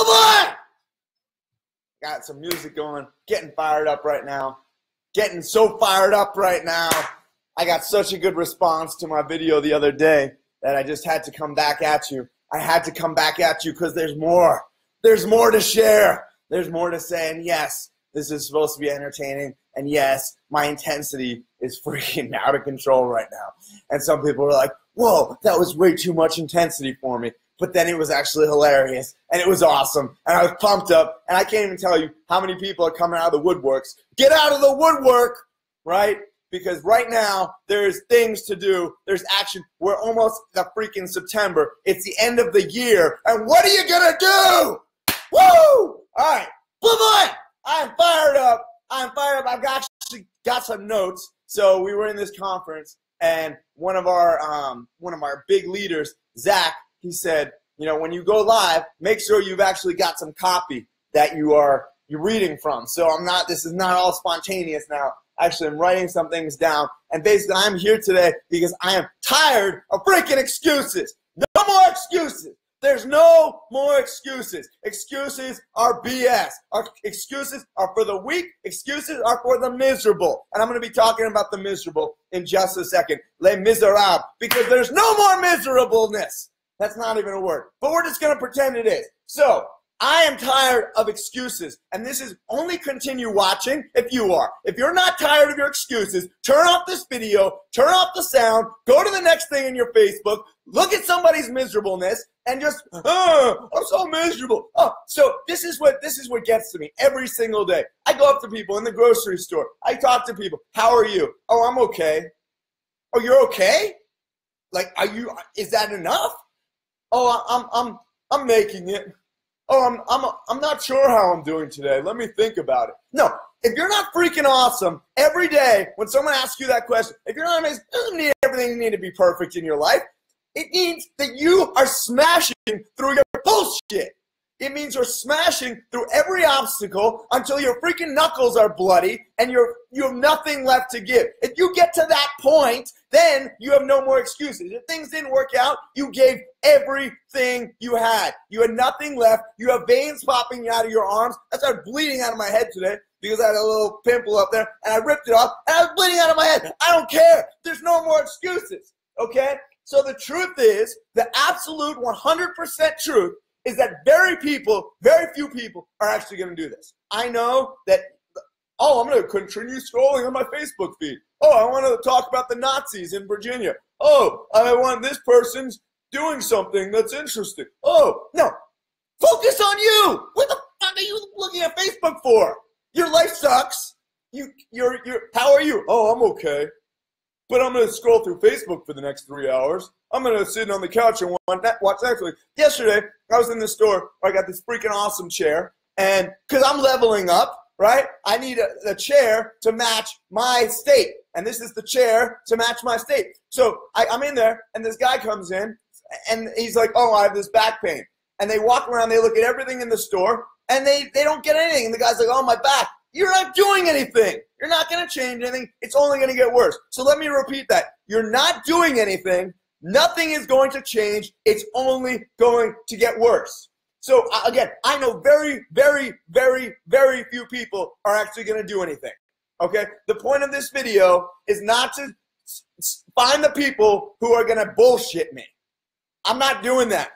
Bye-bye! Got some music going, getting fired up right now. Getting so fired up right now. I got such a good response to my video the other day that I just had to come back at you. I had to come back at you because there's more. There's more to share. There's more to say. And yes, this is supposed to be entertaining. And yes, my intensity is freaking out of control right now. And some people are like, whoa, that was way too much intensity for me. But then it was actually hilarious, and it was awesome, and I was pumped up, and I can't even tell you how many people are coming out of the woodworks. Get out of the woodwork, right? Because right now, there's things to do. There's action. We're almost the freaking September. It's the end of the year, and what are you going to do? Woo! All right. Bye-bye! I'm fired up. I'm fired up. I've actually got some notes. So we were in this conference, and one of our big leaders, Zach, he said, you know, when you go live, make sure you've actually got some copy that you're reading from. So this is not all spontaneous now. Actually, I'm writing some things down. And basically, I'm here today because I am tired of freaking excuses. No more excuses. There's no more excuses. Excuses are BS. Excuses are for the weak. Excuses are for the miserable. And I'm going to be talking about the miserable in just a second. Les Miserables. Because there's no more miserableness. That's not even a word. But we're just going to pretend it is. So, I am tired of excuses. And this is only continue watching if you are. If you're not tired of your excuses, turn off this video, turn off the sound, go to the next thing in your Facebook, look at somebody's miserableness, and just, oh, I'm so miserable. Oh, so this is what gets to me every single day. I go up to people in the grocery store. I talk to people. How are you? Oh, I'm okay. Oh, you're okay? Like, is that enough? Oh, I'm making it. Oh, I'm not sure how I'm doing today. Let me think about it. No, if you're not freaking awesome every day when someone asks you that question, if you're not amazing, it doesn't mean everything need to be perfect in your life. It means that you are smashing through your bullshit. It means you're smashing through every obstacle until your freaking knuckles are bloody and you have nothing left to give. If you get to that point, then you have no more excuses. If things didn't work out, you gave everything you had. You had nothing left. You have veins popping out of your arms. I started bleeding out of my head today because I had a little pimple up there, and I ripped it off, and I was bleeding out of my head. I don't care. There's no more excuses, okay? So the truth is, the absolute 100% truth is that very few people are actually going to do this. I know that, oh, I'm going to continue scrolling on my Facebook feed. Oh, I want to talk about the Nazis in Virginia. Oh, I want this person's doing something that's interesting. Oh, no. Focus on you. What the fuck are you looking at Facebook for? Your life sucks. How are you? Oh, I'm okay. But I'm going to scroll through Facebook for the next 3 hours. I'm going to sit on the couch and watch Netflix. Yesterday, I was in the store where I got this freaking awesome chair. And because I'm leveling up, right, I need a chair to match my state. And this is the chair to match my state. So I'm in there, and this guy comes in, and he's like, oh, I have this back pain. And they walk around, they look at everything in the store, and they don't get anything. And the guy's like, oh, my back. You're not doing anything. You're not going to change anything. It's only going to get worse. So let me repeat that. You're not doing anything. Nothing is going to change. It's only going to get worse. So again, I know very, very, very, very few people are actually going to do anything. Okay? The point of this video is not to find the people who are going to bullshit me. I'm not doing that.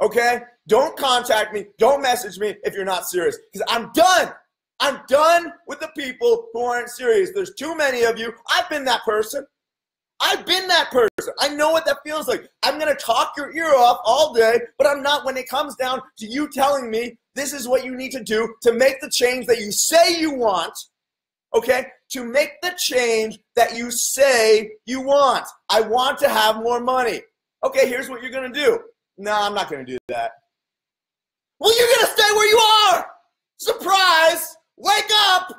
Okay? Don't contact me. Don't message me if you're not serious. Because I'm done. I'm done with the people who aren't serious. There's too many of you. I've been that person. I've been that person. I know what that feels like. I'm going to talk your ear off all day, but I'm not when it comes down to you telling me this is what you need to do to make the change that you say you want, okay? To make the change that you say you want. I want to have more money. Okay, here's what you're going to do. No, I'm not going to do that. Well, you're going to stay where you are. Surprise! Wake up!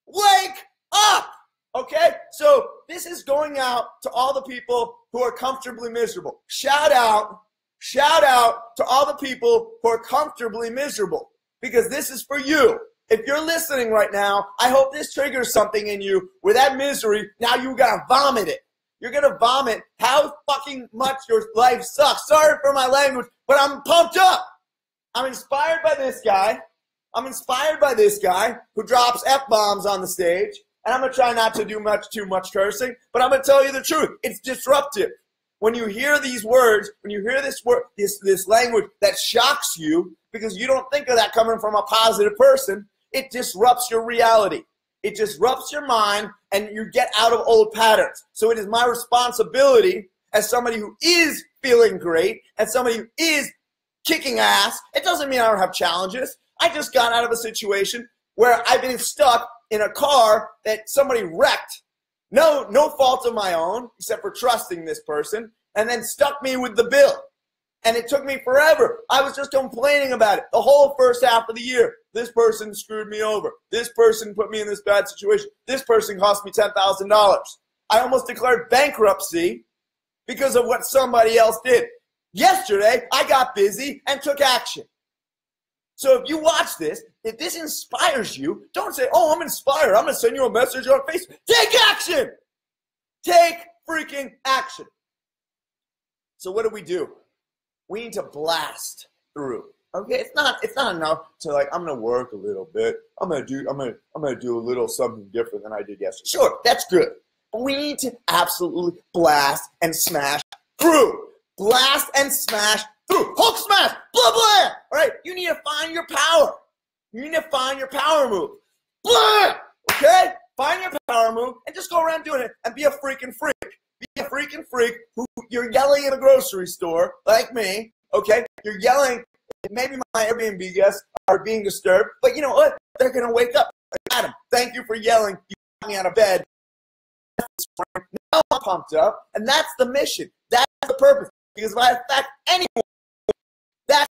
Wake up! Okay? So this is going out to all the people who are comfortably miserable. Shout out to all the people who are comfortably miserable, because this is for you. If you're listening right now, I hope this triggers something in you where that misery, now you gotta vomit it. You're gonna vomit how fucking much your life sucks. Sorry for my language, but I'm pumped up. I'm inspired by this guy. I'm inspired by this guy who drops F-bombs on the stage. And I'm going to try not to do too much cursing, but I'm going to tell you the truth. It's disruptive. When you hear these words, when you hear this word, this language that shocks you because you don't think of that coming from a positive person, it disrupts your reality. It disrupts your mind and you get out of old patterns. So it is my responsibility as somebody who is feeling great and somebody who is kicking ass. It doesn't mean I don't have challenges. I just got out of a situation where I've been stuck in a car that somebody wrecked. No fault of my own, except for trusting this person, and then stuck me with the bill. And it took me forever. I was just complaining about it the whole first half of the year. This person screwed me over. This person put me in this bad situation. This person cost me $10,000. I almost declared bankruptcy because of what somebody else did. Yesterday, I got busy and took action. So if you watch this, if this inspires you, don't say, oh, I'm inspired. I'm going to send you a message on Facebook. Take action. Take freaking action. So what do? We need to blast through. Okay, it's not enough to like, I'm going to work a little bit. I'm going to do a little something different than I did yesterday. Sure, that's good. But we need to absolutely blast and smash through. Blast and smash through. Hulk smash. Blah, blah. All right, you need to find your power. You need to find your power move. Blah. Okay? Find your power move and just go around doing it and be a freaking freak. Be a freaking freak who you're yelling in a grocery store like me. Okay? You're yelling. Maybe my Airbnb guests are being disturbed, but you know what? They're going to wake up. Adam, thank you for yelling. You got me out of bed. Now I'm pumped up, and that's the mission. That's the purpose. Because if I affect anyone, that's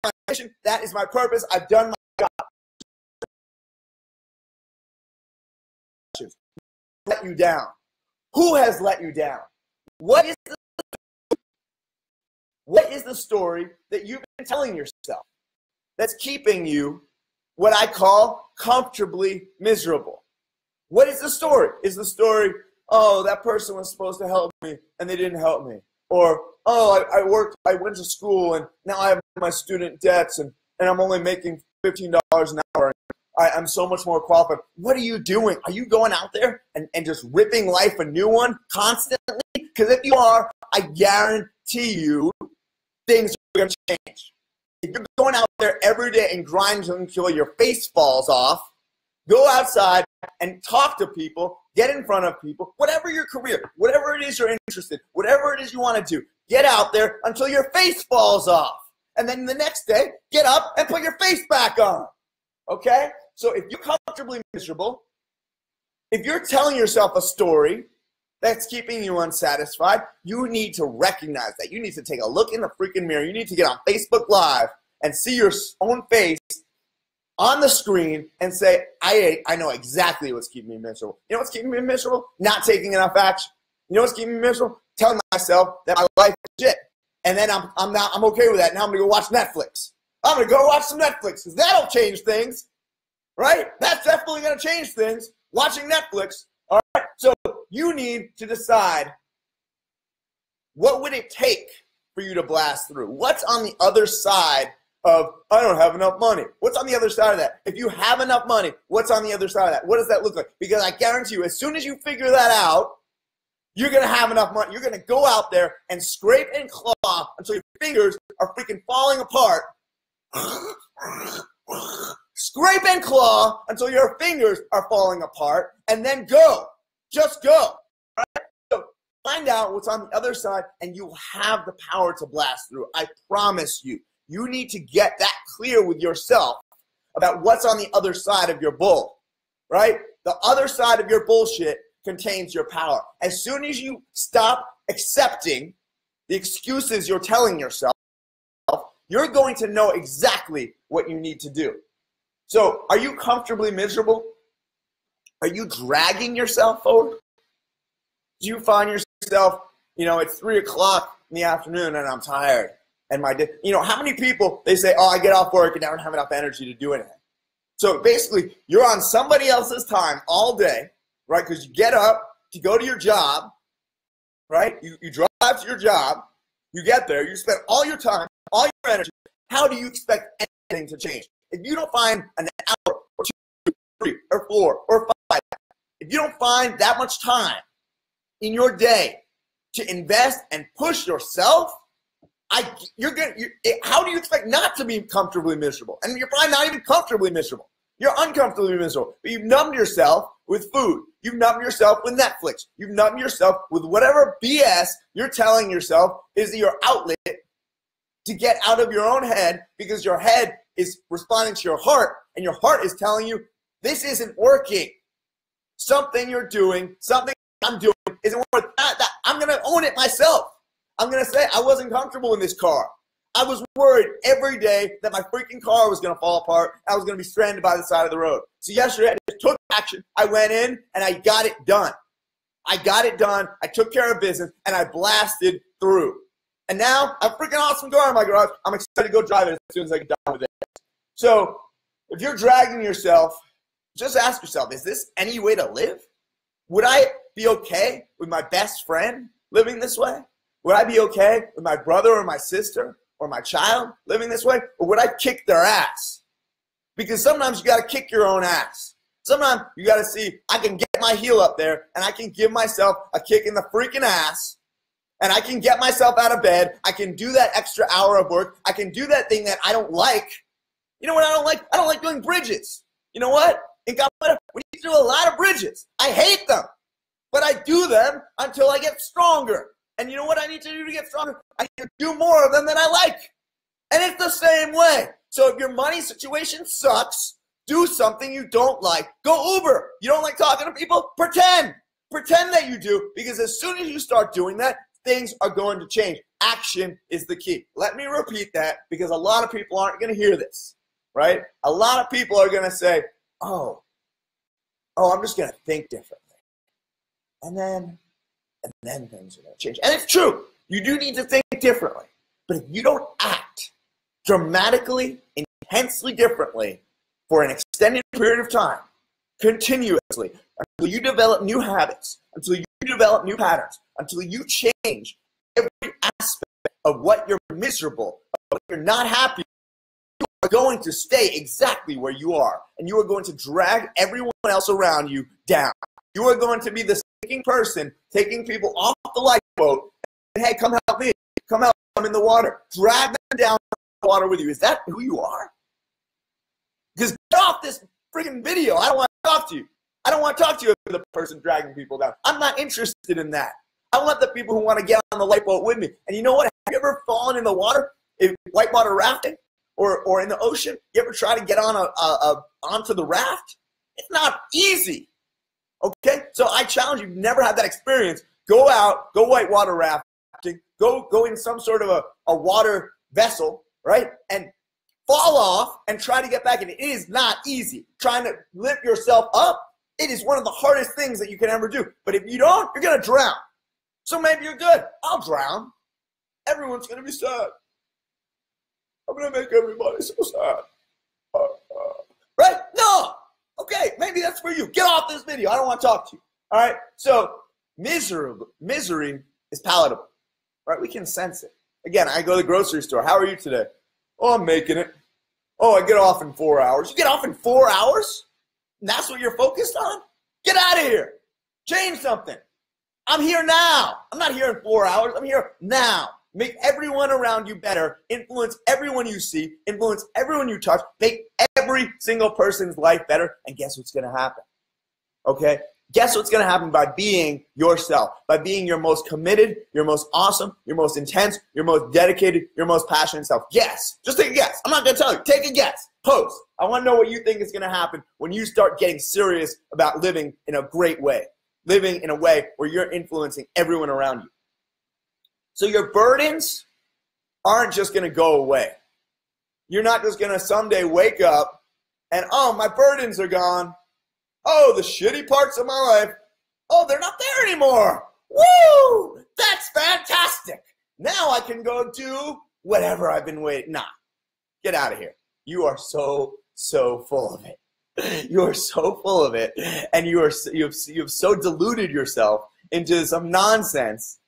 my mission. That is my purpose. I've done my job. Let you down. Who has let you down? What is the story that you've been telling yourself that's keeping you what I call comfortably miserable? What is the story? Is the story, oh, that person was supposed to help me and they didn't help me? Or, oh, I went to school and now I have my student debts and I'm only making $15 an hour. I'm so much more qualified. What are you doing? Are you going out there and just ripping life a new one constantly? Because if you are, I guarantee you things are going to change. If you're going out there every day and grinding until your face falls off, go outside and talk to people, get in front of people, whatever your career, whatever it is you're interested in, whatever it is you want to do, get out there until your face falls off. And then the next day, get up and put your face back on. Okay? So if you're comfortably miserable, if you're telling yourself a story that's keeping you unsatisfied, you need to recognize that. You need to take a look in the freaking mirror. You need to get on Facebook Live and see your own face on the screen and say, I know exactly what's keeping me miserable. You know what's keeping me miserable? Not taking enough action. You know what's keeping me miserable? Telling myself that my life is shit. And then I'm okay with that. Now I'm going to go watch Netflix. I'm going to go watch some Netflix because that'll change things, right? That's definitely going to change things, watching Netflix. All right? So you need to decide, what would it take for you to blast through? What's on the other side of, I don't have enough money? What's on the other side of that? If you have enough money, what's on the other side of that? What does that look like? Because I guarantee you, as soon as you figure that out, you're going to have enough money. You're going to go out there and scrape and claw until your fingers are freaking falling apart. Scrape and claw until your fingers are falling apart, and then go. Just go. Right? So find out what's on the other side, and you'll have the power to blast through. I promise you. You need to get that clear with yourself about what's on the other side of your bull, right? The other side of your bullshit contains your power. As soon as you stop accepting the excuses you're telling yourself, you're going to know exactly what you need to do. So, are you comfortably miserable? Are you dragging yourself forward? Do you find yourself, it's 3 o'clock in the afternoon and I'm tired? And my day, how many people, they say, oh, I get off work and I don't have enough energy to do anything. So basically, you're on somebody else's time all day, right? Because you get up to go to your job, right? You drive to your job, you get there, you spend all your time, all your energy, how do you expect anything to change? If you don't find an hour or 2, 3, or 4, or 5, if you don't find that much time in your day to invest and push yourself, how do you expect not to be comfortably miserable? And you're probably not even comfortably miserable. You're uncomfortably miserable. But you've numbed yourself with food. You've numbed yourself with Netflix. You've numbed yourself with whatever BS you're telling yourself is your outlet to get out of your own head, because your head is responding to your heart, and your heart is telling you, this isn't working. Something you're doing, something I'm doing isn't working. I'm going to own it myself. I'm going to say I wasn't comfortable in this car. I was worried every day that my freaking car was going to fall apart. I was going to be stranded by the side of the road. So yesterday I just took action. I went in and I got it done. I got it done. I took care of business and I blasted through. And now I have a freaking awesome car in my garage. I'm excited to go drive it as soon as I get done with it. So if you're dragging yourself, just ask yourself, is this any way to live? Would I be okay with my best friend living this way? Would I be okay with my brother or my sister or my child living this way? Or would I kick their ass? Because sometimes you got to kick your own ass. Sometimes you got to see, I can get my heel up there and I can give myself a kick in the freaking ass, and I can get myself out of bed. I can do that extra hour of work. I can do that thing that I don't like. You know what I don't like? I don't like doing bridges. You know what? In Capoeira, we need to do a lot of bridges. I hate them, but I do them until I get stronger. And you know what I need to do to get stronger? I need to do more of them than I like. And it's the same way. So if your money situation sucks, do something you don't like. Go Uber. You don't like talking to people? Pretend. Pretend that you do, because as soon as you start doing that, things are going to change. Action is the key. Let me repeat that, because a lot of people aren't going to hear this, right? A lot of people are going to say, oh, I'm just going to think differently. And then things are going to change. And it's true. You do need to think differently. But if you don't act dramatically, intensely differently for an extended period of time, continuously, until you develop new habits, until you develop new patterns, until you change every aspect of what you're miserable, of what you're not happy, you are going to stay exactly where you are. And you are going to drag everyone else around you down. You are going to be the sinking person taking people off the lifeboat and, hey, come help me. Come help me. I'm in the water. Drag them down the water with you. Is that who you are? Because get off this freaking video. I don't want to talk to you. I don't want to talk to you as the person dragging people down. I'm not interested in that. I want the people who want to get on the lifeboat with me. And you know what? Have you ever fallen in the water, whitewater rafting, or in the ocean? You ever try to get on onto the raft? It's not easy. Okay? So I challenge you, never had that experience. Go out, go whitewater rafting, go in some sort of a water vessel, right? And fall off and try to get back in. It is not easy. Trying to lift yourself up, it is one of the hardest things that you can ever do. But if you don't, you're going to drown. So maybe you're good. I'll drown. Everyone's going to be sad. I'm going to make everybody so sad. Right? No. Okay, maybe that's for you. Get off this video. I don't want to talk to you. All right? So misery is palatable. Right? We can sense it. Again, I go to the grocery store. How are you today? Oh, I'm making it. Oh, I get off in 4 hours. You get off in 4 hours? And that's what you're focused on? Get out of here. Change something. I'm here now. I'm not here in 4 hours. I'm here now. Make everyone around you better. Influence everyone you see. Influence everyone you touch. Make every single person's life better. And guess what's going to happen? Okay? Guess what's going to happen by being yourself, by being your most committed, your most awesome, your most intense, your most dedicated, your most passionate self. Guess. Just take a guess. I'm not going to tell you. Take a guess. Post. I want to know what you think is going to happen when you start getting serious about living in a great way, living in a way where you're influencing everyone around you. So your burdens aren't just going to go away. You're not just going to someday wake up and, oh, my burdens are gone. Oh, the shitty parts of my life, oh, they're not there anymore. Woo! That's fantastic. Now I can go do whatever I've been waiting. Nah, get out of here. You are so full of it. You are so full of it. And you've so deluded yourself into some nonsense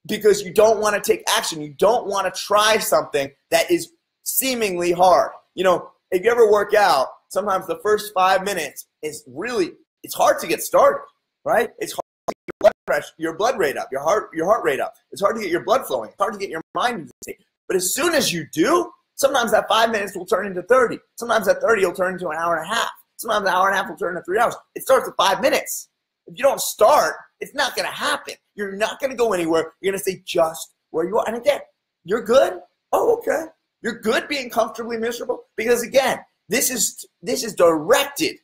because you don't want to take action. You don't want to try something that is seemingly hard. You know, if you ever work out, sometimes the first 5 minutes is really, it's hard to get started, right? It's hard to get your blood pressure, your blood rate up, your heart rate up. It's hard to get your blood flowing. It's hard to get your mind in state. But as soon as you do, sometimes that 5 minutes will turn into 30. Sometimes that 30 will turn into an hour and a half. Sometimes an hour and a half will turn into 3 hours. It starts with 5 minutes. If you don't start, it's not going to happen. You're not going to go anywhere. You're going to stay just where you are. And again, you're good? Oh, okay. You're good being comfortably miserable? Because again, this is directed.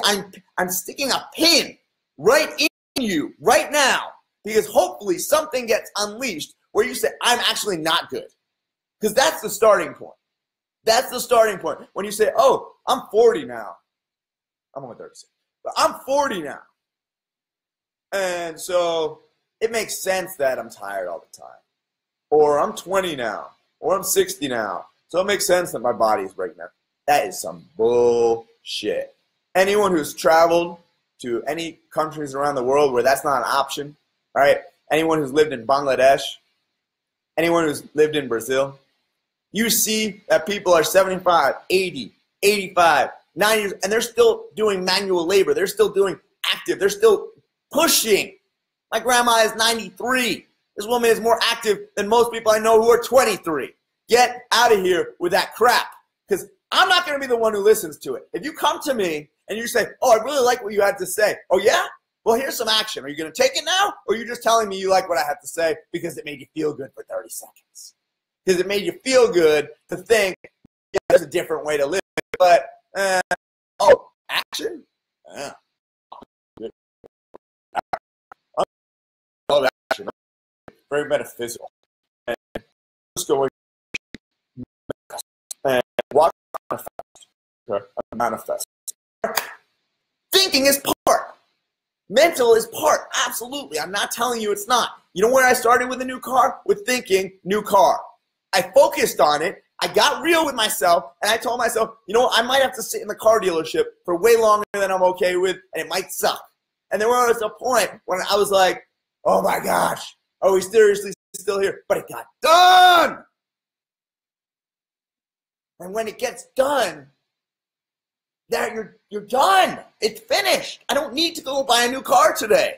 I'm sticking a pin right in you right now because hopefully something gets unleashed where you say, I'm actually not good. Because that's the starting point. That's the starting point. When you say, oh, I'm 40 now. I'm only 36. But I'm 40 now. And so it makes sense that I'm tired all the time. Or I'm 20 now. Or I'm 60 now. So it makes sense that my body is breaking down. That is some bullshit. Anyone who's traveled to any countries around the world where that's not an option, all right? Anyone who's lived in Bangladesh, anyone who's lived in Brazil, you see that people are 75, 80, 85, 90 years, and they're still doing manual labor. They're still doing active. They're still pushing. My grandma is 93. This woman is more active than most people I know who are 23. Get out of here with that crap, because I'm not going to be the one who listens to it. If you come to me and you say, oh, I really like what you had to say. Oh, yeah? Well, here's some action. Are you going to take it now, or are you just telling me you like what I had to say because it made you feel good for 30 seconds? Because it made you feel good to think, yeah, there's a different way to live. But, oh, action? Yeah. Oh, action. Very metaphysical. And let's go and watch manifest. Thinking is part. Mental is part. Absolutely. I'm not telling you it's not. You know where I started with a new car? With thinking, new car. I focused on it. I got real with myself, and I told myself, you know what, I might have to sit in the car dealership for way longer than I'm okay with, and it might suck. And there was a point when I was like, oh my gosh, are we seriously still here? But it got done. And when it gets done, that you're done. It's finished. I don't need to go buy a new car today.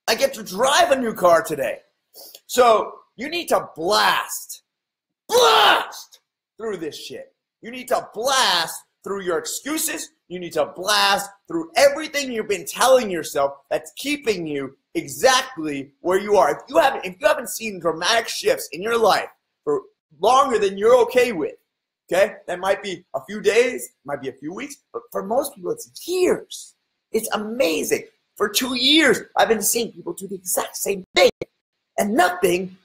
I get to drive a new car today. So you need to blast through this shit. You need to blast through your excuses. You need to blast through everything you've been telling yourself that's keeping you exactly where you are. If you haven't seen dramatic shifts in your life for longer than you're okay with, okay, that might be a few days, might be a few weeks, but for most people it's years. It's amazing. For 2 years, I've been seeing people do the exact same thing, and nothing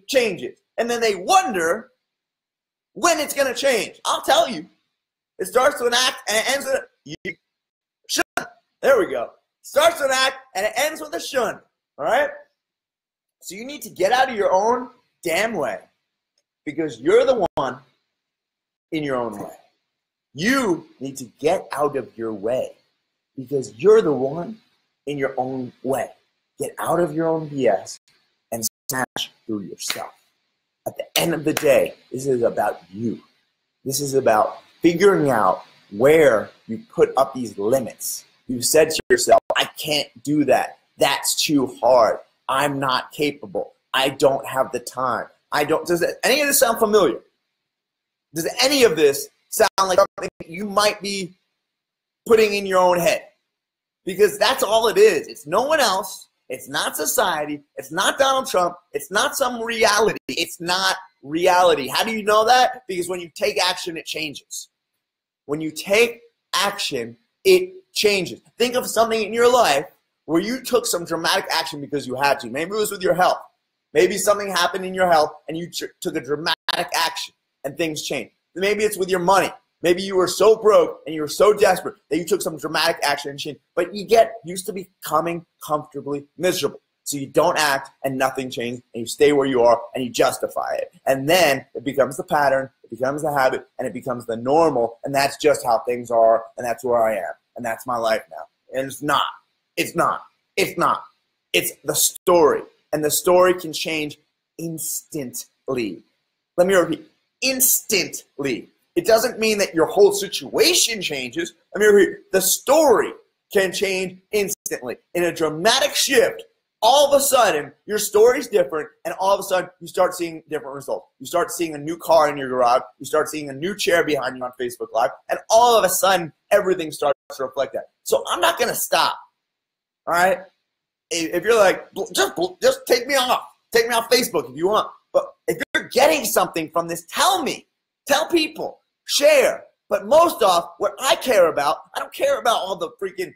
changes. And then they wonder when it's going to change. I'll tell you. It starts with an act and it ends with a shun. There we go. Starts with an act and it ends with a shun. All right? So you need to get out of your own damn way, because you're the one in your own way. You need to get out of your way because you're the one in your own way. Get out of your own BS and smash through yourself. At the end of the day, this is about you. This is about figuring out where you put up these limits. You said to yourself, I can't do that. That's too hard. I'm not capable. I don't have the time. Does any of this sound familiar? Does any of this sound like something you might be putting in your own head? Because that's all it is. It's no one else. It's not society. It's not Donald Trump. It's not some reality. It's not reality. How do you know that? Because when you take action, it changes. When you take action, it changes. Think of something in your life where you took some dramatic action because you had to. Maybe it was with your health. Maybe something happened in your health and you took a dramatic action and things changed. Maybe it's with your money. Maybe you were so broke and you were so desperate that you took some dramatic action and changed. But you get used to becoming comfortably miserable. So you don't act and nothing changes and you stay where you are and you justify it. And then it becomes the pattern, it becomes the habit, and it becomes the normal. And that's just how things are, and that's where I am. And that's my life now. And it's not. It's not. It's not. It's the story. And the story can change instantly. Let me repeat. instantly. It doesn't mean that your whole situation changes. I mean, the story can change instantly. In a dramatic shift, all of a sudden, your story's different, and all of a sudden, you start seeing different results. You start seeing a new car in your garage. You start seeing a new chair behind you on Facebook Live, and all of a sudden, everything starts to reflect that. So I'm not going to stop, all right? If you're like, just take me off. Take me off Facebook if you want. But if you're getting something from this, tell me. Tell people. Share. But most off, what I care about, I don't care about all the freaking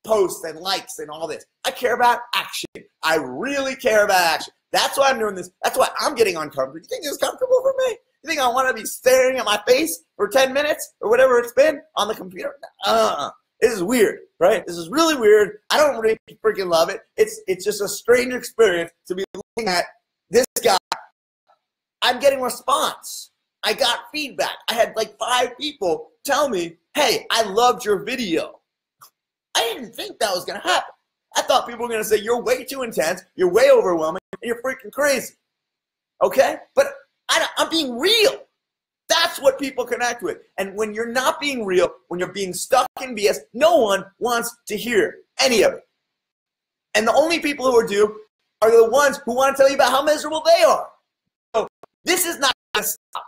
posts and likes and all this. I care about action. I really care about action. That's why I'm doing this. That's why I'm getting uncomfortable. You think it's comfortable for me? You think I want to be staring at my face for 10 minutes or whatever it's been on the computer? This is weird, right? This is really weird. I don't really freaking love it. It's just a strange experience to be looking at this guy. I'm getting response. I got feedback. I had like 5 people tell me, hey, I loved your video. I didn't think that was going to happen. I thought people were going to say, you're way too intense, you're way overwhelming, and you're freaking crazy. Okay? But I'm being real. That's what people connect with. And when you're not being real, when you're being stuck in BS, no one wants to hear any of it. And the only people who are the ones who want to tell you about how miserable they are. So this is not going to stop.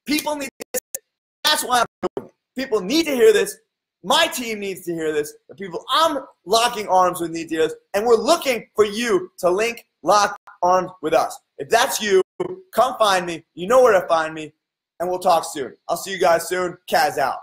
People need this. That's why I'm doing it. People need to hear this. My team needs to hear this. The people I'm locking arms with need to hear this. And we're looking for you to lock arms with us. If that's you, come find me. You know where to find me. And we'll talk soon. I'll see you guys soon. Kaz out.